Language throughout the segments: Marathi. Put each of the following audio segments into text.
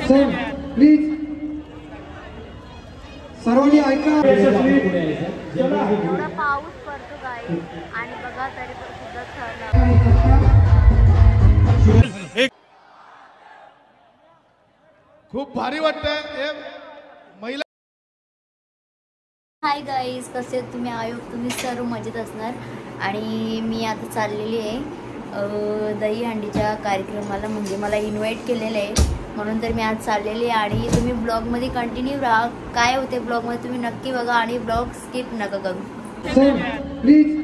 सर प्लीज सर्वांनी ऐका. एवढा पाऊस पडतो गाई आणि बघा तरी पण सुद्धा थंड. खूप भारी वाटतंय महिला. हाय गाईज, कसे तुम्ही आयोग तुम्ही सर्व मजेत असणार. आणि मी आता चाललेली आहे दहीहंडीच्या कार्यक्रमाला, म्हणजे मला इन्व्हाइट केलेलं आहे म्हणून तर मी आज चाललेली आहे. आणि तुम्ही ब्लॉगमध्ये कंटिन्यू राहा, काय होते ब्लॉगमध्ये तुम्ही नक्की बघा आणि ब्लॉग स्किप नका करू. सर प्लीज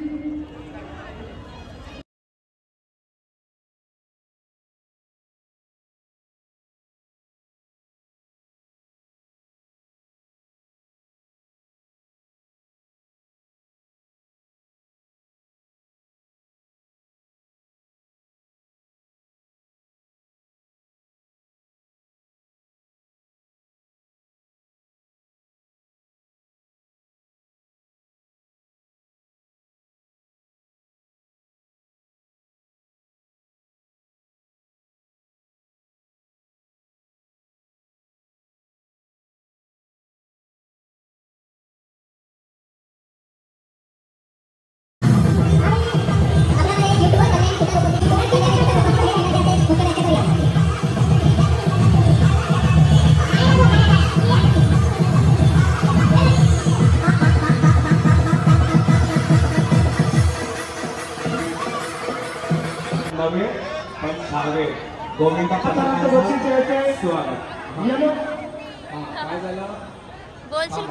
बोलशील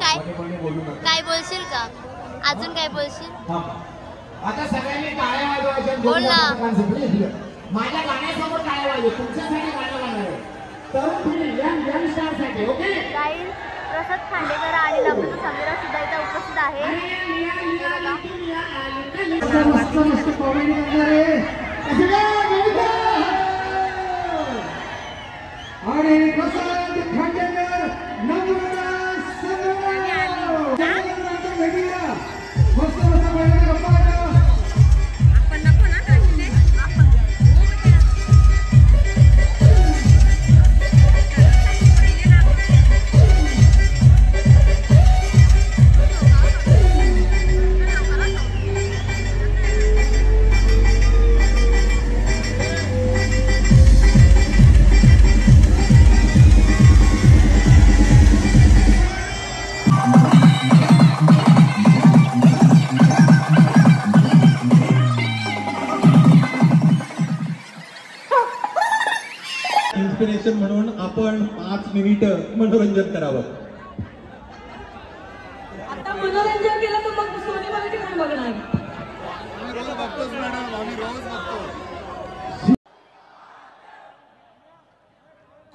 काय बोलशील का, अजून काय बोलशील? आता सगळ्यांनी टाळ्या वाजवायच्या. बोल ना. माझ्या गाण्यासमोर टाळ्या वाजव, तुमच्यासाठी गाणं गाणार आहे. तर तुम्ही यंग स्टारसाठी ओके. गाईज, प्रसाद खांडेकर आणि लग्न समीरा सुद्धा इथे उपस्थित आहे. मस्त मस्त कॉमेडी करणार आहे आणि प्रसाद खांडेकर नवरा मस्त मस्त गप्पा. इन्स्पिरेशन म्हणून आपण 5 मिनिट मनोरंजन करावं. आता मनोरंजन केलं तर मग सोनी मला किती बघणार.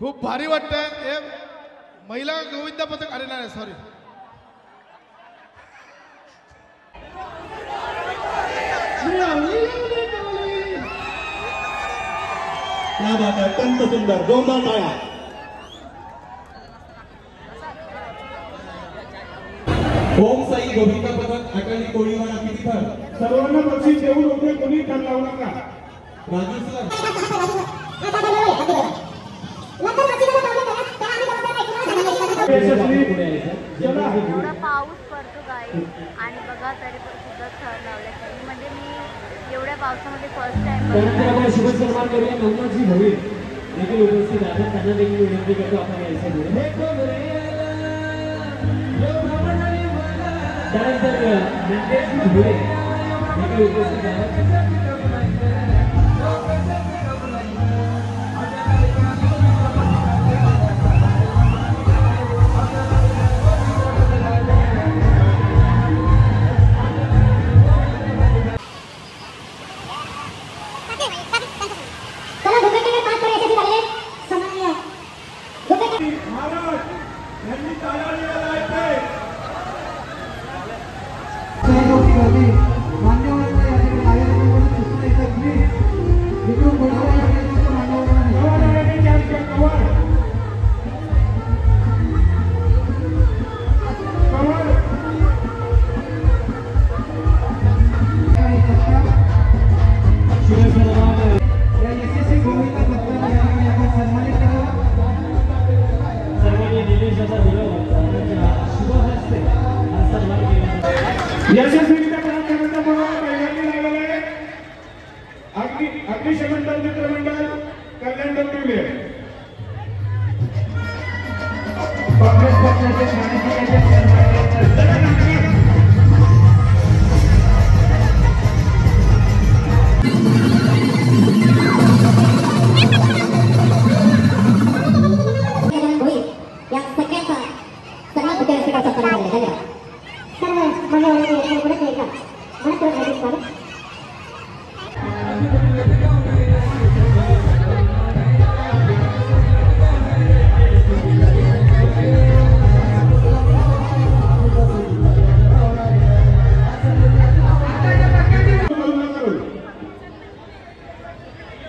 खूप भारी वाटतंय महिला गोविंदा पथक. अरे नाही, सॉरी. क्या बात है, अत्यंत सुंदर, जोरदार टाळ्या. ओम साई गोविंदा पथक अटाली कोळीवाडा कितीथर. सर्वांना बक्षीस देऊन होते, कोणी कर लावू नका. राजू सर एवढा पाऊस पडतो गाई आणि बघा तरी पण सुद्धा थंड लावल्या. म्हणजे मी एवढ्या पावसामध्ये फर्स्ट टाइम शुभ सन्मान करूया. नवनाथजी भवे देखील उपस्थित आहेत, त्यांना देखील विनंती करतो आपण यायचं. त्यानंतर मंगेश भुरे देखील उपस्थित आहेत. यशस्वीरित्या पार करण्याचा प्रभाव पहिल्यांदा लागलेला आहे. अग्निशमन दल मित्रमंडळ कल्याण डोंबिवली काँग्रेस पक्षाचे ठाणे जिल्ह्याचे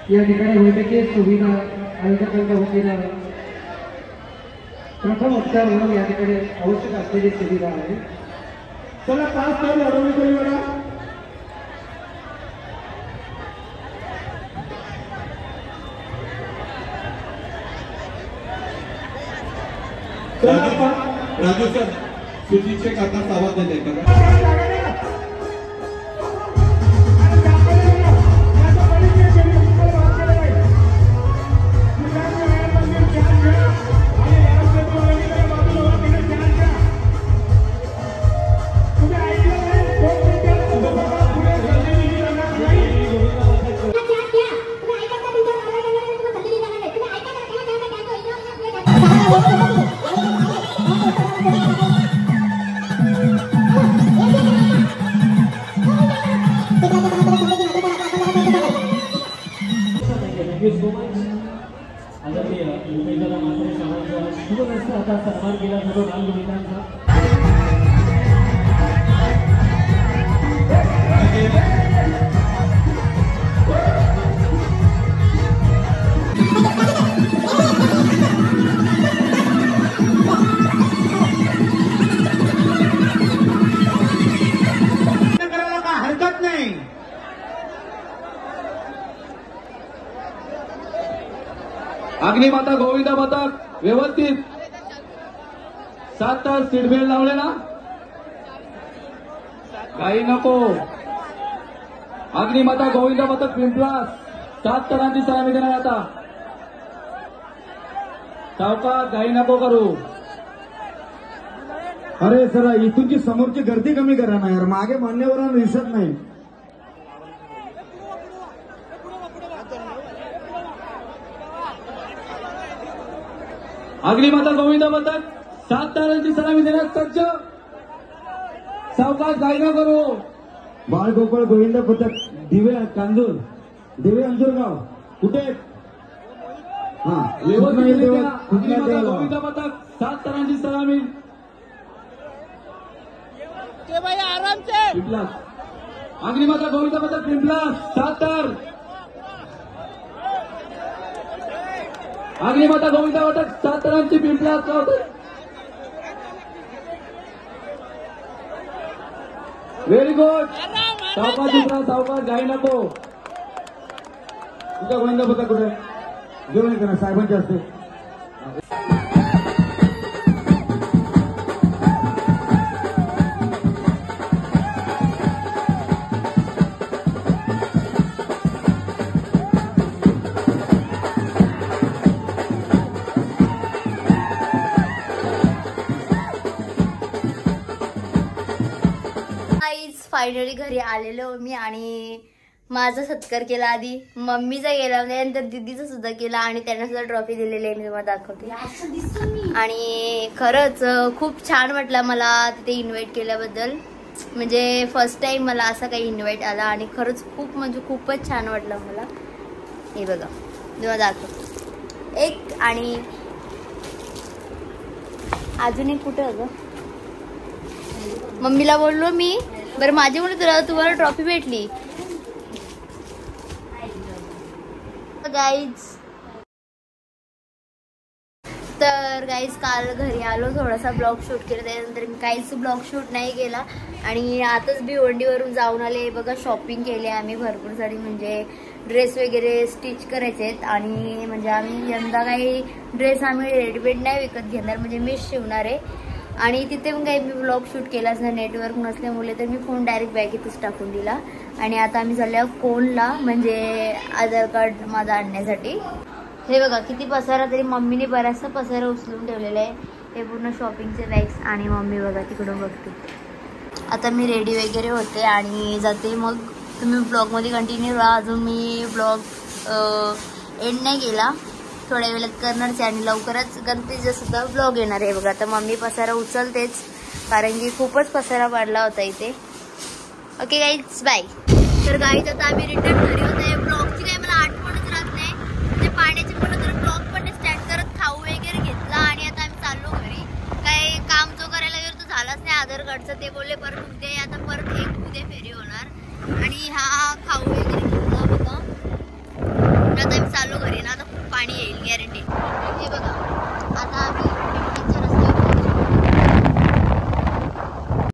या ठिकाणी वैद्यकीय सुविधा आयोजकांच्या वतीनं प्रथम उपचार म्हणून या ठिकाणी आवश्यक असलेली सुविधा आहे. चला 5 तास अडवणी करूया. राजू सर सुजीतचे काका आवाज देत आहे. आता सन्मान केला जातो रामगोविंदांचा. हरकत नाही. अग्निमाता गोविंदा पथक व्यवस्थित 7 तास सीट बेल्ट लावले ना. काही नको. अग्निमाता गोविंदा पथक पिंपलास 7 टनांची सलामी देणार आता. सावकाश काही नको करू. अरे सर इथूनची समोरची गर्दी कमी करा ना यार. मागे मान्यवरांना दिसत नाही. अग्निमाता गोविंदा पथक 7 तारांची सलामी देण्यास सज्ज. सावकाश काही न करू. बाळगोपाळ गोविंद पथक दिवे कांदूर दिवे अंजूरगाव कुठे अग्निमाता गोविंदा पथक 7 तारांची सलामी. पिंपलास अग्निमाता गोविंदा पथक पिंपलास 7 तार. अग्निमाता गोविंदा पथक 7 तारांची पिंपलास. Very good. सावकाश दुसरा सावकाश घाई नको. तुझा गोविंद पथक कुठे जेवण करा साहेबांचे असते. फायनली घरी आलेलो मी आणि माझा सत्कार केला. आधी मम्मीचा केला त्यानंतर दीदीचा सुद्धा केला आणि त्यांना सुद्धा ट्रॉफी दिलेली आहे. मी तुम्हाला दाखवते. आणि खरंच खूप छान वाटलं मला तिथे इन्व्हाइट केल्याबद्दल. म्हणजे फर्स्ट टाइम मला असा काही इन्व्हाइट आला आणि खरंच खूप म्हणजे खूपच छान वाटलं मला. हे बघा तुम्हाला दाखवते एक. आणि अजून एक कुठं अगं मम्मीला बोललो मी बरं माझ्यामुळे तुम्हाला ट्रॉफी भेटली. गाईज तर गाईज काल घरी आलो थोडासा ब्लॉग शूट केला. त्यानंतर मी काहीच ब्लॉग शूट नाही केला आणि आताच भिवंडीवरून जाऊन आले. बघा शॉपिंग केली आम्ही भरपूर सारी. म्हणजे ड्रेस वगैरे स्टिच करायचे आहेत आणि म्हणजे आम्ही यंदा काही ड्रेस आम्ही रेडीमेड नाही विकत घेणार. म्हणजे मीच शिवणार आहे. आणि तिथे पण काही मी व्लॉग शूट केलाच नाही नेटवर्क नसल्यामुळे, तर मी फोन डायरेक्ट बॅगेतच टाकून दिला. आणि आता आम्ही चाललो कोणला, म्हणजे आधार कार्ड माझा आणण्यासाठी. हे बघा किती पसारा, तरी मम्मीने बराचसा पसारा उचलून ठेवलेला आहे. हे पूर्ण शॉपिंगचे बॅग्स आणि मम्मी बघा तिकडून बघते. आता मी रेडी वगैरे होते आणि जाते. मग तुम्ही ब्लॉगमध्ये कंटिन्यू राहा. अजून मी ब्लॉग एंड नाही केला, थोड्या वेळात करणारच आहे आणि लवकरच गणपतीचा सुद्धा ब्लॉग येणार आहे. बघा आता मम्मी पसारा उचलतेच, कारण की खूपच पसारा वाढला होता इथे. Okay guys, bye. तर गाईज आता आम्ही रिटर्न घरी होते. ब्लॉगची काही मला आठवणच राहत नाही, म्हणजे पाण्याचे पण तर ब्लॉग पण स्टार्ट करत खाऊ वगैरे घेतला आणि आता आम्ही चाललो घरी. काही काम जो करायला गेलो तो झालाच नाही आधार कार्डचं. ते बोलले परत उद्या, आता परत एक उद्या फेरी होणार आणि हा खाऊ